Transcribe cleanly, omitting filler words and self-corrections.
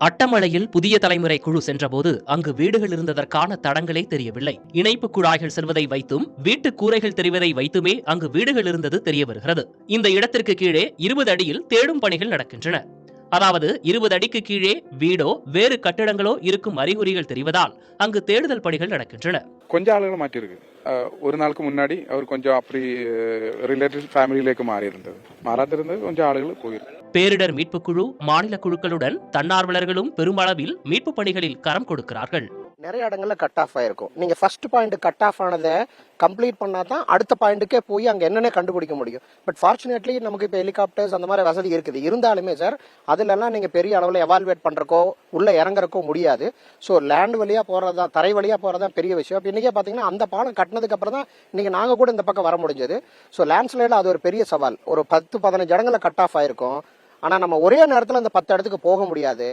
அட்டமலையில் புதிய தலைமுறை குழு சென்றபோது அங்கு வீடுகள் இருந்ததற்கான தடங்களே தெரியவில்லை. இணைப்பு குழாய்கள் செல்வதை வைத்தும் வீட்டு கூரைகள் தெரிவதை வைத்துமே அங்கு வீடுகள் இருந்தது தெரிய வருகிறது. இந்த இடத்திற்கு கீழே 20 அடியில் தேடும் பணிகள் நடக்கின்றன. அதாவது 20 அடிக்கு கீழே வீடோ வேறு கட்டிடங்களோ இருக்கும் அறிகுறிகள் தெரிவதால் அங்கு தேடுதல் பணிகள் நடக்கின்றன. கொஞ்சம் ஆளுகள் மாற்றி இருக்கு. ஒரு நாளுக்கு முன்னாடி அவர் கொஞ்சம் அப்படி ரிலேட்டிவ் ஃபேமிலியிലേക്ക് மாறி இருந்தது. மாறாதிருந்தது கொஞ்சம் ஆளுகள் போயிருக்கு. பேரிடர் மீட்புக் குழு மாநில குழுக்களுடன் தன்னார்வலர்களும் பெருமளவில் மீட்பு பணிகளில் கரம் கொடுக்கிறார்கள். நிறைய இடங்கள்ல கட் ஆஃப் ஆயிருக்கும். நீங்க ஃபர்ஸ்ட் பாயிண்ட் கட் ஆஃப் ஆனதை கம்ப்ளீட் பண்ணாதான் அடுத்த பாயிண்ட்டுக்கே போய் அங்க என்னென்ன கண்டுபிடிக்க முடியும். பட் ஃபார்ச்சுனேட்லி நமக்கு இப்போ ஹெலிகாப்டர்ஸ் அந்த மாதிரி வசதி இருக்குது. இருந்தாலுமே சார் அதுலலாம் நீங்க பெரிய அளவில் எவால்வேட் பண்றக்கோ உள்ள இறங்குறக்கோ முடியாது. ஸோ லேண்ட் வழியா போறதா தரை வழியா போறதா பெரிய விஷயம். இப்போ இன்னைக்கே பாத்தீங்கன்னா அந்த பாலம் கட்டினதுக்கு அப்புறம் தான் இன்னைக்கு நாங்க கூட இந்த பக்கம் வர முடிஞ்சது. ஸோ லேண்ட்ஸ்லைட்ல அது ஒரு பெரிய சவால். ஒரு 10-15 இடங்கள்ல கட் ஆஃப் ஆயிருக்கும். ஆனா நம்ம ஒரே நேரத்தில் அந்த 10 இடத்துக்கு போக முடியாது.